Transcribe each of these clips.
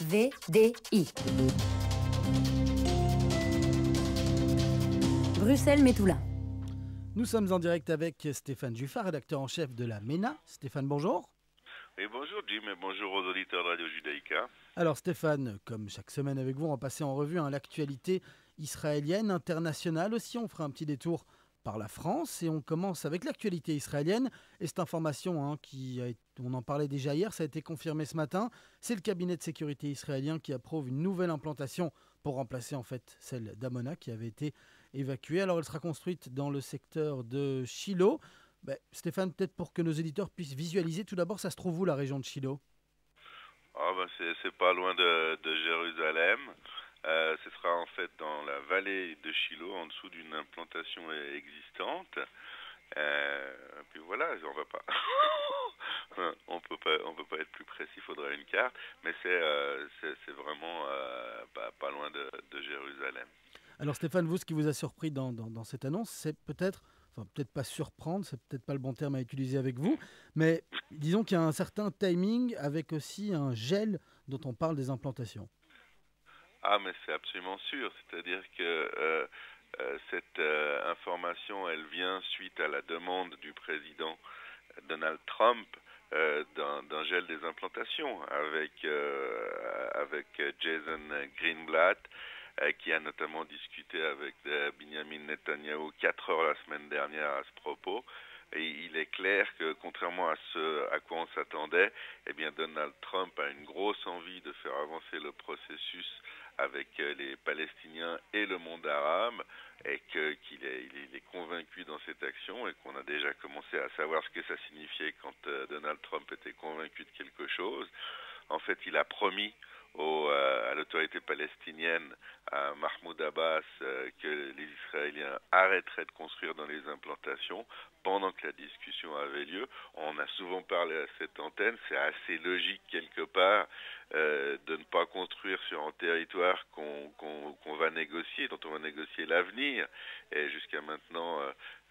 VDI. Bruxelles-Métoulin. Nous sommes en direct avec Stéphane Juffat, rédacteur en chef de la MENA. Stéphane, bonjour. Et bonjour Jim et bonjour aux auditeurs de Radio Judaïka. Alors Stéphane, comme chaque semaine avec vous, on va passer en revue l'actualité israélienne, internationale aussi. On fera un petit détour par la France et on commence avec l'actualité israélienne. Et cette information, on en parlait déjà hier, ça a été confirmé ce matin. C'est le cabinet de sécurité israélien qui approuve une nouvelle implantation pour remplacer en fait celle d'Amona qui avait été évacuée. Alors elle sera construite dans le secteur de Shiloh. Stéphane, peut-être pour que nos éditeurs puissent visualiser, tout d'abord, ça se trouve où la région de Shiloh? C'est pas loin de Jérusalem. Ce sera en fait dans la vallée de Shiloh, en dessous d'une implantation existante. Puis voilà, on va pas, on peut pas être plus précis. Il faudrait une carte, mais c'est vraiment pas loin de Jérusalem. Alors Stéphane, vous, ce qui vous a surpris dans cette annonce, c'est peut-être pas surprendre, c'est peut-être pas le bon terme à utiliser avec vous, mais disons qu'il y a un certain timing avec aussi un gel dont on parle des implantations. Ah, mais c'est absolument sûr. C'est-à-dire que cette information, elle vient suite à la demande du président Donald Trump d'un gel des implantations avec Jason Greenblatt, qui a notamment discuté avec Benjamin Netanyahu 4 heures la semaine dernière à ce propos. Et il est clair que, contrairement à ce à quoi on s'attendait, eh bien Donald Trump a une grosse envie de faire avancer le processus avec les Palestiniens et le monde arabe, et qu'il est convaincu dans cette action, et qu'on a déjà commencé à savoir ce que ça signifiait quand Donald Trump était convaincu de quelque chose. En fait, il a promis à l'autorité palestinienne, à Mahmoud Abbas, que les Israéliens arrêteraient de construire dans les implantations pendant que la discussion avait lieu. On a souvent parlé à cette antenne, c'est assez logique quelque part de ne pas construire sur un territoire qu'on va négocier, dont on va négocier l'avenir. Et jusqu'à maintenant,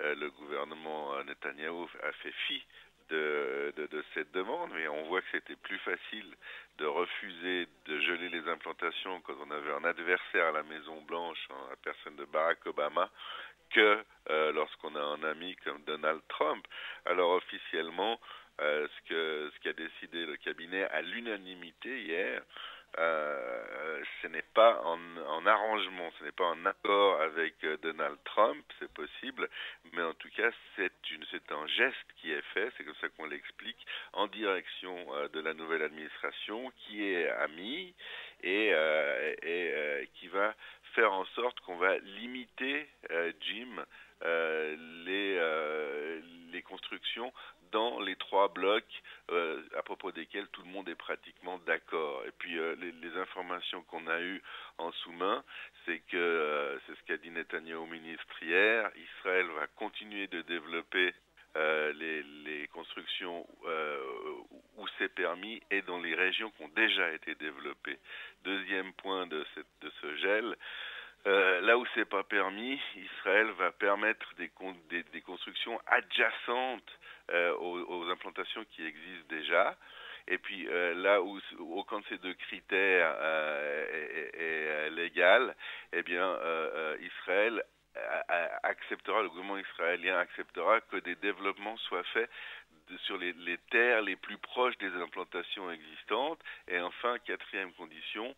le gouvernement Netanyahou a fait fi de cette demande, mais on voit que c'était plus facile de refuser de geler les implantations quand on avait un adversaire à la Maison-Blanche, la personne de Barack Obama, que lorsqu'on a un ami comme Donald Trump. Alors officiellement, ce qu'a décidé le cabinet à l'unanimité hier, ce n'est pas en arrangement, ce n'est pas en accord avec Donald Trump, c'est possible, mais en tout cas c'est un geste qui est fait, c'est comme ça qu'on l'explique, en direction de la nouvelle administration qui est amie et qui va faire en sorte qu'on va limiter, Jim, les constructions dans les 3 blocs à propos desquels tout le monde est pratiquement d'accord. Et puis les informations qu'on a eues en sous-main, c'est que c'est ce qu'a dit Netanyahou ministre hier, Israël va continuer de développer les constructions où c'est permis et dans les régions qui ont déjà été développées. Deuxième point de ce gel, là où c'est pas permis, Israël va permettre des constructions adjacentes aux implantations qui existent déjà. Et puis là où aucun de ces 2 critères est légal, eh bien Israël acceptera, le gouvernement israélien acceptera que des développements soient faits sur les terres les plus proches des implantations existantes. Et enfin, 4e condition,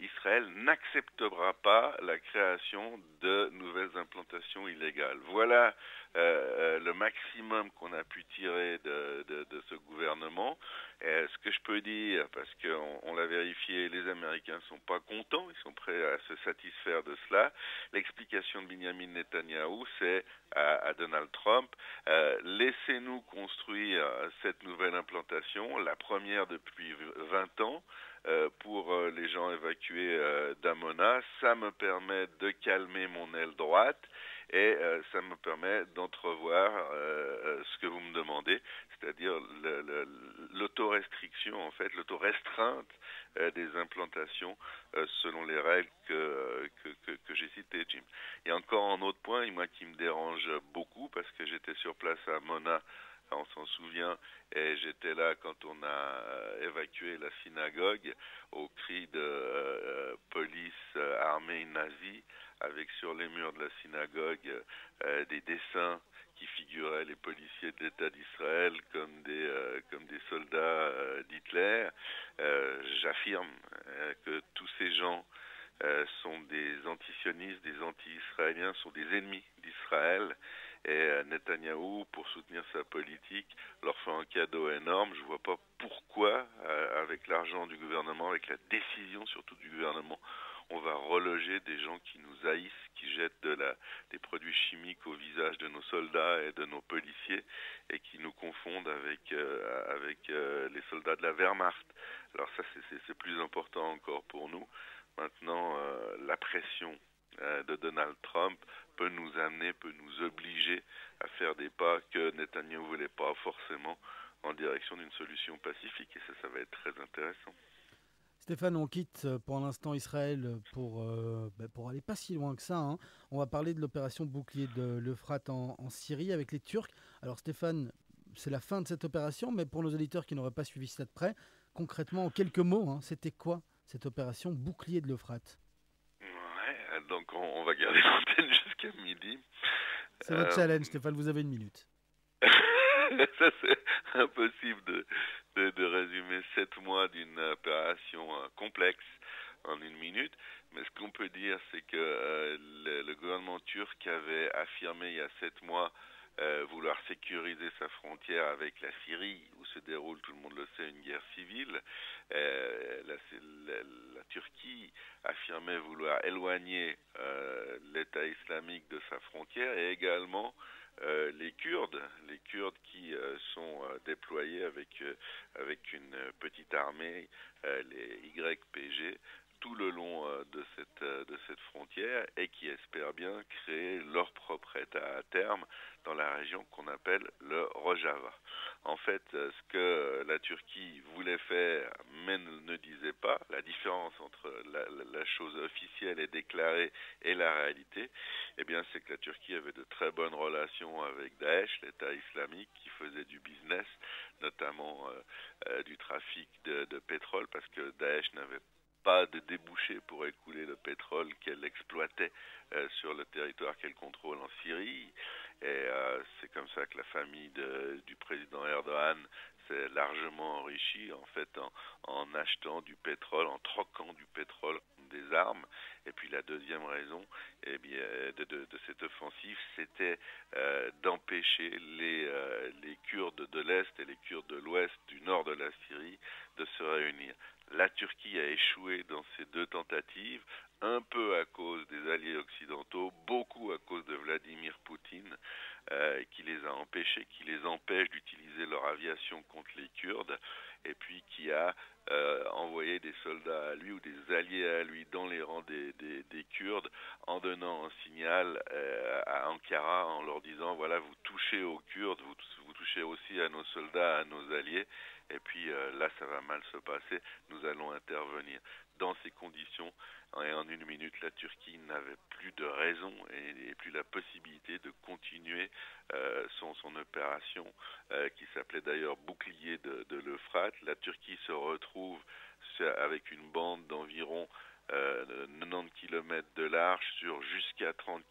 Israël n'acceptera pas la création de nouvelles implantations illégales. Voilà le maximum qu'on a pu tirer de ce gouvernement. Ce que je peux dire, parce qu'on l'a vérifié, les Américains ne sont pas contents, ils sont prêts à se satisfaire de cela. L'explication de Benjamin Netanyahou, c'est à Donald Trump, laissez-nous construire cette nouvelle implantation, la première depuis 20 ans, pour les gens évacués d'Amona. Ça me permet de calmer mon aile droite et ça me permet d'entrevoir ce que vous me demandez, c'est-à-dire l'autorestriction, en fait, l'autorestreinte des implantations selon les règles que j'ai citées, Jim. Il y a encore un autre point, moi, qui me dérange beaucoup, parce que j'étais sur place à Mona On s'en souvient, et j'étais là quand on a évacué la synagogue au cri de police armée nazie, avec sur les murs de la synagogue des dessins qui figuraient les policiers de l'État d'Israël comme des soldats d'Hitler. J'affirme que tous ces gens sont des antisionistes, des anti-israéliens, sont des ennemis d'Israël. Et Netanyahou, pour soutenir sa politique, leur fait un cadeau énorme. Je ne vois pas pourquoi, avec l'argent du gouvernement, avec la décision surtout du gouvernement, on va reloger des gens qui nous haïssent, qui jettent des produits chimiques au visage de nos soldats et de nos policiers et qui nous confondent avec les soldats de la Wehrmacht. Alors ça, c'est plus important encore pour nous. Maintenant, la pression de Donald Trump peut nous amener, peut nous obliger à faire des pas que Netanyahou ne voulait pas forcément en direction d'une solution pacifique. Et ça va être très intéressant. Stéphane, on quitte pour l'instant Israël pour aller pas si loin que ça, hein. On va parler de l'opération bouclier de l'Euphrate en Syrie avec les Turcs. Alors Stéphane, c'est la fin de cette opération, mais pour nos auditeurs qui n'auraient pas suivi ça de près, concrètement, en quelques mots, hein, c'était quoi cette opération bouclier de l'Euphrate? Ouais, donc on va garder l'antenne jusqu'à midi. C'est votre challenge, Stéphane, vous avez 1 minute. Ça, c'est impossible de résumer 7 mois d'une opération complexe en 1 minute. Mais ce qu'on peut dire, c'est que le gouvernement turc avait affirmé il y a 7 mois vouloir sécuriser sa frontière avec la Syrie, où se déroule, tout le monde le sait, une guerre civile. La Turquie affirmait vouloir éloigner l'État islamique de sa frontière et également les Kurdes qui sont déployés avec une petite armée, les YPG, tout le long de cette frontière et qui espèrent bien créer leur propre État à terme dans la région qu'on appelle le Rojava. En fait, ce que la Turquie voulait faire mais ne disait pas, la différence entre la chose officielle et déclarée et la réalité, eh bien, c'est que la Turquie avait de très bonnes relations avec Daesh, l'État islamique, qui faisait du business, notamment du trafic de pétrole, parce que Daesh n'avait pas de débouchés pour écouler le pétrole qu'elle exploitait sur le territoire qu'elle contrôle en Syrie. Et c'est comme ça que la famille du président Erdogan s'est largement enrichie, en fait, en achetant du pétrole, en troquant du pétrole des armes. Et puis la deuxième raison de cette offensive, c'était d'empêcher les Kurdes de l'Est et les Kurdes de l'Ouest, du nord de la Syrie, de se réunir. La Turquie a échoué dans ces 2 tentatives, un peu à cause des alliés occidentaux, beaucoup à cause de Vladimir Poutine, qui les a empêchés, qui les empêche d'utiliser leur aviation contre les Kurdes, et puis qui a envoyé des soldats à lui ou des alliés à lui dans les rangs des Kurdes, en donnant un signal à Ankara en leur disant voilà, vous touchez aux Kurdes, vous touchez aussi à nos soldats, à nos alliés, et puis là ça va mal se passer, nous allons intervenir. Dans ces conditions, et en 1 minute, la Turquie n'avait plus de raison et plus la possibilité de continuer son opération qui s'appelait d'ailleurs bouclier de l'Euphrate. La Turquie se retrouve avec une bande d'environ 90 km de large sur jusqu'à 30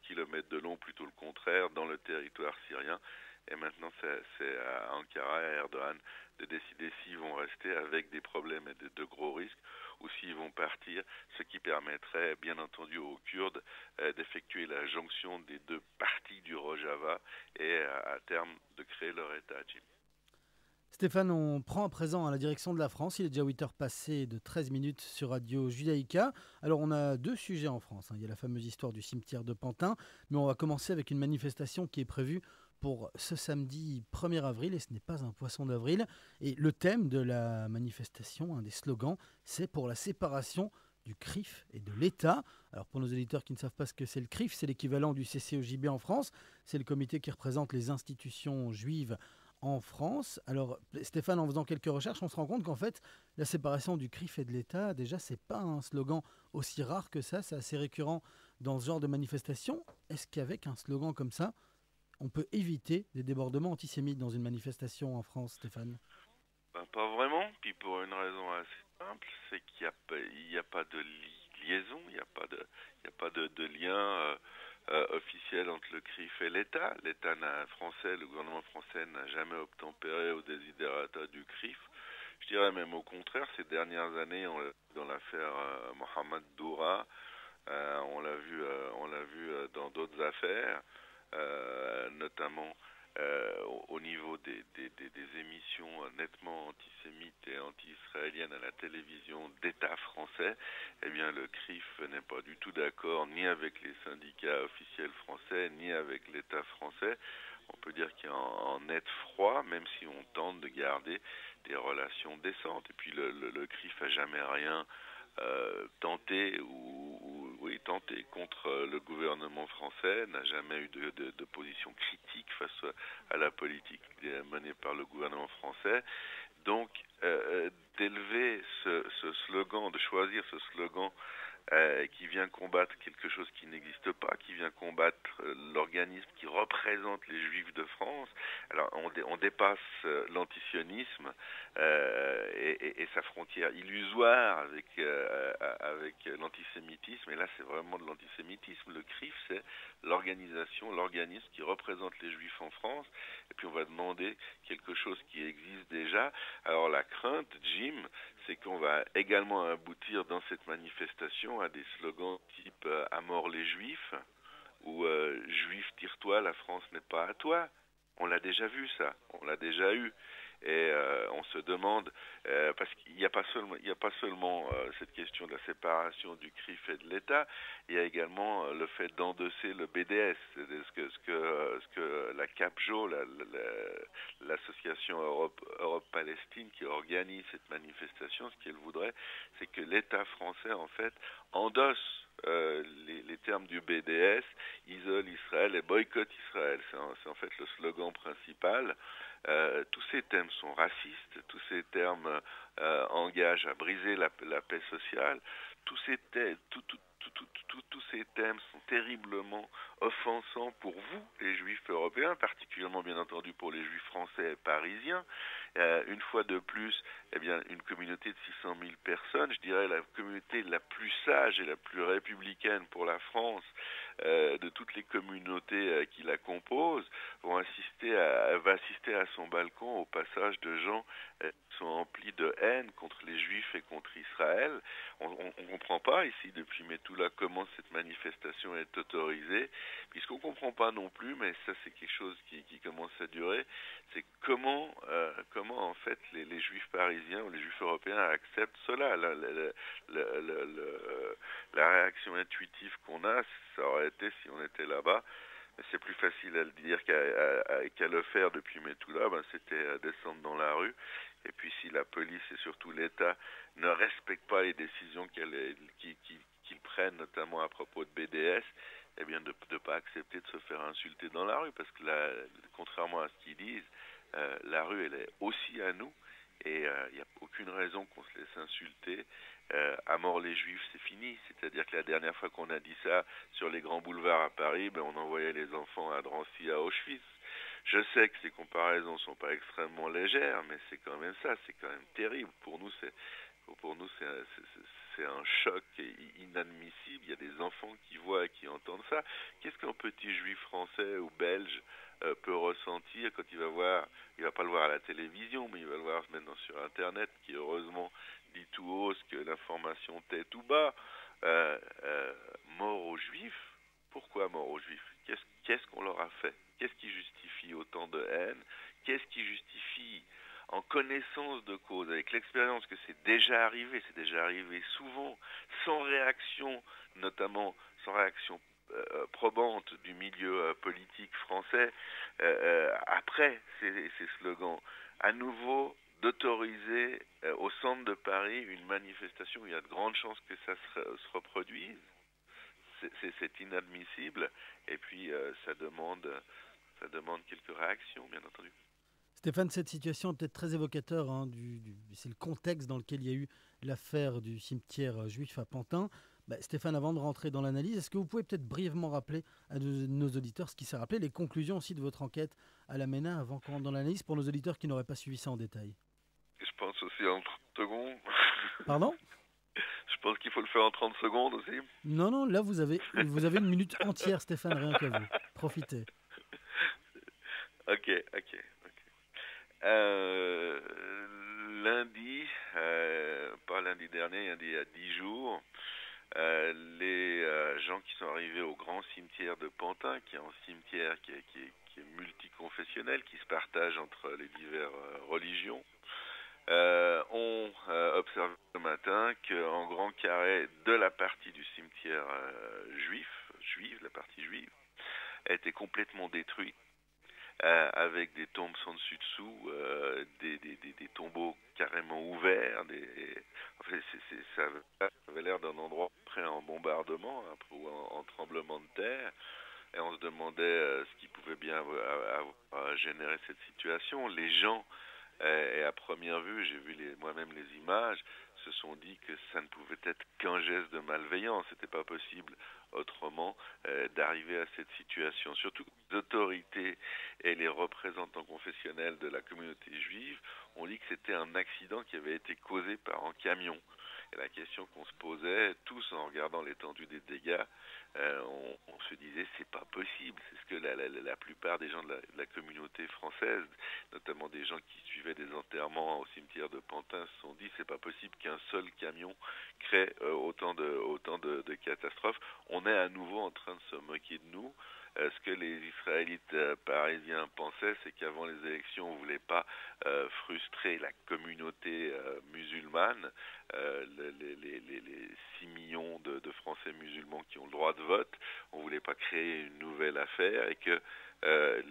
km de long, plutôt le contraire, dans le territoire syrien. Et maintenant, c'est à Ankara et à Erdogan de décider s'ils vont rester avec des problèmes et de gros risques ou s'ils vont partir, ce qui permettrait bien entendu aux Kurdes d'effectuer la jonction des 2 parties du Rojava et à terme de créer leur État. Jim. Stéphane, on prend à présent la direction de la France. Il est déjà 8 heures passées de 13 minutes sur Radio Judaïka. Alors on a 2 sujets en France, hein. Il y a la fameuse histoire du cimetière de Pantin, mais on va commencer avec une manifestation qui est prévue pour ce samedi 1er avril, et ce n'est pas un poisson d'avril. Et le thème de la manifestation, un des slogans, c'est pour la séparation du CRIF et de l'État. Alors pour nos éditeurs qui ne savent pas ce que c'est le CRIF, c'est l'équivalent du CCOJB en France. C'est le comité qui représente les institutions juives en France. Alors Stéphane, en faisant quelques recherches, on se rend compte qu'en fait, la séparation du CRIF et de l'État, déjà, c'est pas un slogan aussi rare que ça. C'est assez récurrent dans ce genre de manifestation. Est-ce qu'avec un slogan comme ça, on peut éviter des débordements antisémites dans une manifestation en France, Stéphane? Ben, pas vraiment, puis pour une raison assez simple, c'est qu'il y a pas de liaison, il y a pas de lien officiel entre le CRIF et l'État. Français, le gouvernement français n'a jamais obtempéré aux desiderata du CRIF. Je dirais même au contraire, ces dernières années, dans l'affaire Mohamed Doura, on l'a vu dans d'autres affaires, notamment au niveau des émissions nettement antisémites et anti-israéliennes à la télévision d'État français. Eh bien, le CRIF n'est pas du tout d'accord ni avec les syndicats officiels français, ni avec l'État français. On peut dire qu'il y a en net froid, même si on tente de garder des relations décentes. Et puis le CRIF a jamais rien tenté tenté contre le gouvernement français, n'a jamais eu de position critique face à la politique menée par le gouvernement français. Donc, d'élever ce slogan, de choisir ce slogan qui vient combattre quelque chose qui n'existe pas, qui vient combattre l'organisme qui représente les Juifs de France. Alors on dépasse l'antisionisme et sa frontière illusoire avec l'antisémitisme, et là c'est vraiment de l'antisémitisme. Le CRIF, c'est l'organisme qui représente les Juifs en France, et puis on va demander quelque chose qui existe déjà. Alors la crainte, Jim, c'est qu'on va également aboutir dans cette manifestation à des slogans type à mort les Juifs ou Juif tire-toi, la France n'est pas à toi. On l'a déjà vu ça, on l'a déjà eu. Et on se demande, parce qu'il n'y a pas seulement cette question de la séparation du CRIF et de l'État, il y a également le fait d'endosser le BDS, ce que la CAPJO, l'association Europe-Palestine qui organise cette manifestation, ce qu'elle voudrait, c'est que l'État français en fait endosse les termes du BDS, isole Israël et boycotte Israël. C'est en fait le slogan principal. Tous ces thèmes sont racistes, tous ces termes engagent à briser la paix sociale, tous ces thèmes sont terriblement offensants pour vous, les Juifs européens, particulièrement bien entendu pour les Juifs français et parisiens. Une fois de plus, eh bien, une communauté de 600 000 personnes, je dirais la communauté la plus sage et la plus républicaine pour la France, de toutes les communautés qui la composent, va assister à son balcon au passage de gens qui sont emplis de haine contre les Juifs et contre Israël. On ne comprend pas ici, depuis Metula, comment cette manifestation est autorisée. Puis ce qu'on ne comprend pas non plus, mais ça c'est quelque chose qui commence à durer, c'est comment en fait les Juifs parisiens ou les Juifs européens acceptent cela. La réaction intuitive qu'on a, ça aurait été si on était là-bas, mais c'est plus facile à le dire qu'à le faire depuis Metula, c'était descendre dans la rue. Et puis si la police et surtout l'État ne respectent pas les décisions qu'ils prennent, notamment à propos de BDS, eh bien de ne pas accepter de se faire insulter dans la rue, parce que là, contrairement à ce qu'ils disent, la rue elle est aussi à nous, et il n'y a aucune raison qu'on se laisse insulter. À mort les Juifs, c'est fini. C'est-à-dire que la dernière fois qu'on a dit ça sur les grands boulevards à Paris, on envoyait les enfants à Drancy, à Auschwitz. Je sais que ces comparaisons sont pas extrêmement légères, mais c'est quand même ça, c'est quand même terrible. Pour nous, c'est un choc inadmissible. Il y a des enfants qui voient et qui entendent ça. Qu'est-ce qu'un petit juif français ou belge peut ressentir quand il va pas le voir à la télévision, mais il va le voir maintenant sur Internet, qui heureusement dit tout haut ce que l'information tait tout bas. Mort aux Juifs. Pourquoi mort aux Juifs? Qu'est-ce qu'on leur a fait? Qu'est-ce qui justifie autant de haine? Qu'est-ce qui justifie, en connaissance de cause, avec l'expérience que c'est déjà arrivé souvent, sans réaction, notamment sans réaction probante du milieu politique français, après ces slogans, à nouveau d'autoriser au centre de Paris une manifestation où il y a de grandes chances que ça se reproduise. C'est inadmissible, et puis ça demande quelques réactions, bien entendu. Stéphane, cette situation est peut-être très évocateur, c'est le contexte dans lequel il y a eu l'affaire du cimetière juif à Pantin. Stéphane, avant de rentrer dans l'analyse, est-ce que vous pouvez peut-être brièvement rappeler à nos auditeurs ce qui s'est rappelé, les conclusions aussi de votre enquête à la MENA avant qu'on rentre dans l'analyse pour nos auditeurs qui n'auraient pas suivi ça en détail? Je pense aussi en 30 secondes. Pardon? Je pense qu'il faut le faire en 30 secondes aussi. Non, non, là vous avez une minute entière, Stéphane, rien qu'à vous. Profitez. Ok. Lundi, pas lundi dernier, il y a 10 jours, les gens qui sont arrivés au grand cimetière de Pantin, qui est un cimetière qui est multiconfessionnel, qui se partage entre les diverses religions, ont observé ce matin qu'en grand carré de la partie du cimetière juive, la partie juive, a été complètement détruite, avec des tombes sans dessus-dessous, des tombeaux carrément ouverts. Ça avait l'air d'un endroit prêt à un bombardement ou en tremblement de terre. Et on se demandait ce qui pouvait bien avoir généré cette situation. Les gens, et à première vue, j'ai vu moi-même les images, se sont dit que ça ne pouvait être qu'un geste de malveillance. C'était pas possible autrement d'arriver à cette situation. Surtout que les autorités et les représentants confessionnels de la communauté juive ont dit que c'était un accident qui avait été causé par un camion. Et la question qu'on se posait, tous en regardant l'étendue des dégâts, on se disait c'est pas possible. C'est ce que la plupart des gens de la communauté française, notamment des gens qui suivaient des enterrements au cimetière de Pantin, se sont dit c'est pas possible qu'un seul camion crée autant de catastrophes. On est à nouveau en train de se moquer de nous. Ce que les Israélites parisiens pensaient, c'est qu'avant les élections, on ne voulait pas frustrer la communauté musulmane, les 6 millions de Français musulmans qui ont le droit de vote. On ne voulait pas créer une nouvelle affaire et que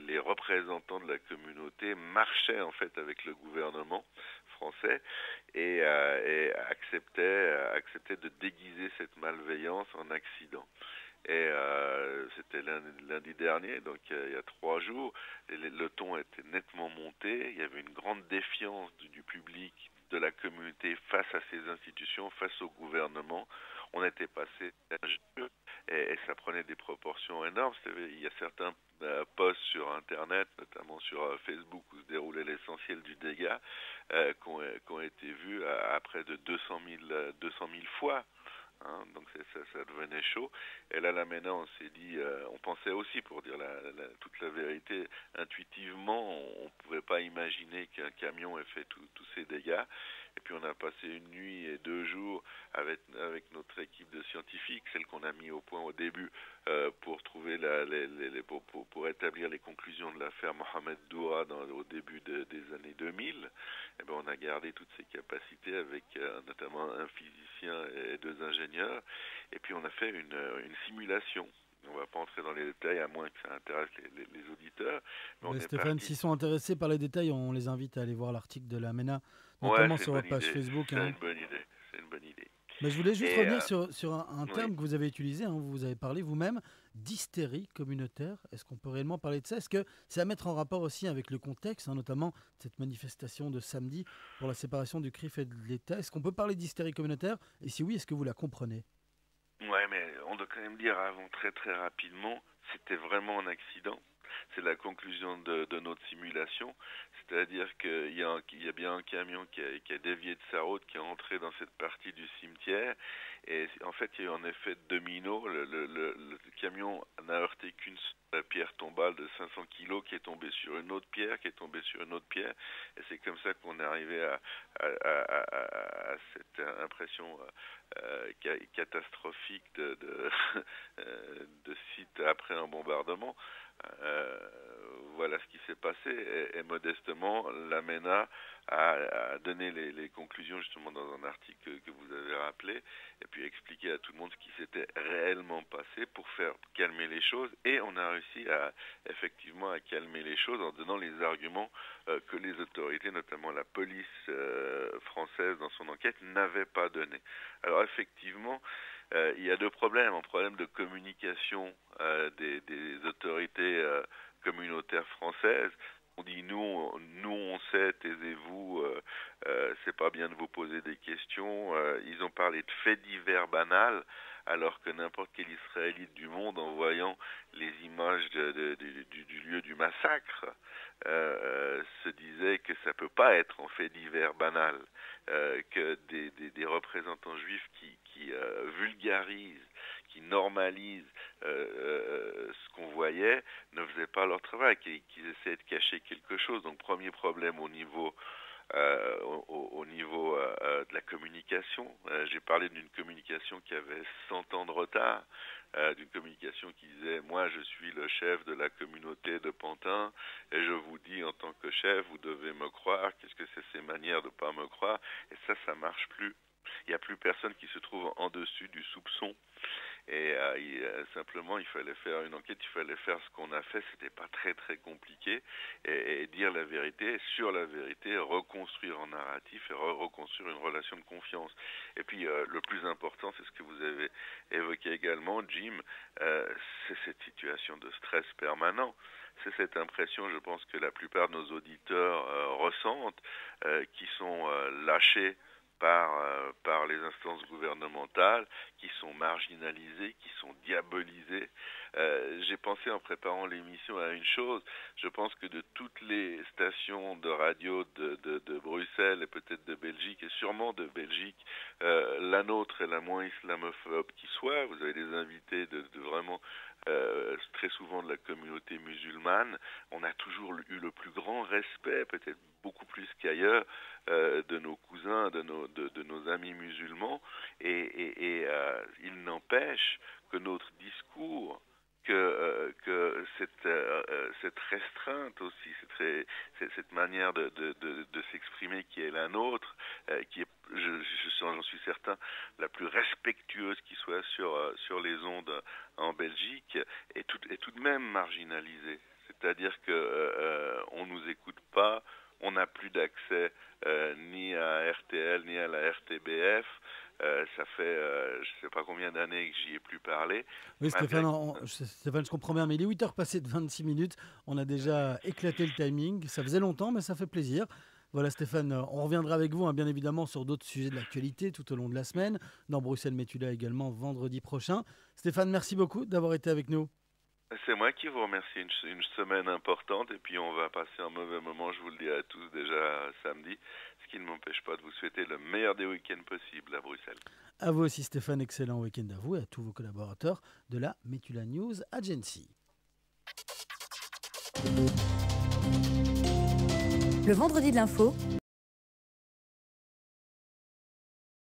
les représentants de la communauté marchaient en fait avec le gouvernement français et acceptaient de déguiser cette malveillance en accident. Et c'était lundi dernier, donc il y a 3 jours, le ton était nettement monté, il y avait une grande défiance du public, de la communauté face à ces institutions, face au gouvernement. On était passé à un jeu et ça prenait des proportions énormes. Il y a certains posts sur Internet, notamment sur Facebook, où se déroulait l'essentiel du dégât, qui ont été vus à près de 200 000 fois. Donc ça devenait chaud. Et là, maintenant, on s'est dit, on pensait aussi, pour dire toute la vérité, intuitivement, on ne pouvait pas imaginer qu'un camion ait fait tous ces dégâts. Et puis on a passé une nuit et 2 jours avec notre équipe de scientifiques, celle qu'on a mis au point au début, pour trouver pour établir les conclusions de l'affaire Mohamed Doura au début des années 2000. Et ben on a gardé toutes ces capacités avec notamment un physicien et 2 ingénieurs. Et puis on a fait une simulation. On ne va pas entrer dans les détails, à moins que ça intéresse les auditeurs. Mais Stéphane, s'ils sont intéressés par les détails, on les invite à aller voir l'article de la MENA, Ouais, notamment sur votre page Facebook. C'est une bonne idée. C'est une bonne idée. Mais je voulais juste revenir sur un terme que vous avez utilisé, vous avez parlé vous-même d'hystérie communautaire. Est-ce qu'on peut réellement parler de ça? Est-ce que c'est à mettre en rapport aussi avec le contexte, notamment cette manifestation de samedi pour la séparation du CRIF et de l'État? Est-ce qu'on peut parler d'hystérie communautaire? Et si oui, est-ce que vous la comprenez? Ouais, mais on doit quand même dire avant très très rapidement, c'était vraiment un accident. C'est la conclusion de notre simulation, c'est-à-dire qu'il y a bien un camion qui a dévié de sa route, qui est entré dans cette partie du cimetière, et en fait il y a eu un effet de domino. Le camion n'a heurté qu'une pierre tombale de 500 kilos qui est tombée sur une autre pierre, qui est tombée sur une autre pierre, et c'est comme ça qu'on est arrivé à cette impression catastrophique de site après un bombardement. Voilà ce qui s'est passé et modestement la MENA a donné les conclusions justement dans un article que vous avez rappelé et puis expliqué à tout le monde ce qui s'était réellement passé pour faire calmer les choses, et on a réussi effectivement à calmer les choses en donnant les arguments que les autorités, notamment la police française dans son enquête, n'avaient pas donnés. Alors effectivement, il y a 2 problèmes. Un problème de communication des autorités communautaires françaises. On dit nous on sait, taisez-vous, c'est pas bien de vous poser des questions. Ils ont parlé de faits divers banals, alors que n'importe quel Israélite du monde, en voyant les images du lieu du massacre, se disait que ça peut pas être en fait divers banal, que des représentants juifs qui vulgarisent, qui normalisent ce qu'on voyait, ne faisaient pas leur travail, qu'ils essayaient de cacher quelque chose. Donc premier problème au niveau de la communication. J'ai parlé d'une communication qui avait 100 ans de retard, d'une communication qui disait « Moi, je suis le chef de la communauté de Pantin et je vous dis en tant que chef, vous devez me croire. Qu'est-ce que c'est ces manières de ne pas me croire ?» Et ça marche plus. Il n'y a plus personne qui se trouve en dessus du soupçon. Et simplement, il fallait faire une enquête, il fallait faire ce qu'on a fait. C'était pas très très compliqué, et dire la vérité, et sur la vérité, reconstruire un narratif et reconstruire une relation de confiance. Et puis le plus important, c'est ce que vous avez évoqué également, Jim, c'est cette situation de stress permanent. C'est cette impression, je pense, que la plupart de nos auditeurs ressentent, qui sont lâchés par les instances gouvernementales, qui sont marginalisées, qui sont diabolisées. J'ai pensé en préparant l'émission à une chose. Je pense que de toutes les stations de radio de Bruxelles et peut-être de Belgique, et sûrement de Belgique, la nôtre est la moins islamophobe qui soit. Vous avez des invités de vraiment très souvent de la communauté musulmane. On a toujours eu le plus grand respect, peut-être beaucoup plus qu'ailleurs, de nos cousins, de nos amis musulmans, et il n'empêche que notre discours, que cette restreinte aussi, cette manière de s'exprimer qui est la nôtre, qui est, j'en suis certain, la plus respectueuse qui soit sur les ondes en Belgique, est tout de même marginalisée. C'est-à-dire que on nous écoute pas, on n'a plus d'accès ni à RTL ni à la RTBF. Ça fait je ne sais pas combien d'années que j'y ai plus parlé. Oui, Stéphane, Stéphane, je comprends bien, mais il est 8h passées de 26 minutes. On a déjà éclaté le timing. Ça faisait longtemps, mais ça fait plaisir. Voilà, Stéphane, on reviendra avec vous, bien évidemment, sur d'autres sujets de l'actualité tout au long de la semaine. Dans Bruxelles Metula également, vendredi prochain. Stéphane, merci beaucoup d'avoir été avec nous. C'est moi qui vous remercie. Une semaine importante, et puis on va passer un mauvais moment, je vous le dis à tous déjà samedi, ce qui ne m'empêche pas de vous souhaiter le meilleur des week-ends possibles à Bruxelles. À vous aussi, Stéphane, excellent week-end à vous et à tous vos collaborateurs de la Metula News Agency. Le vendredi de l'info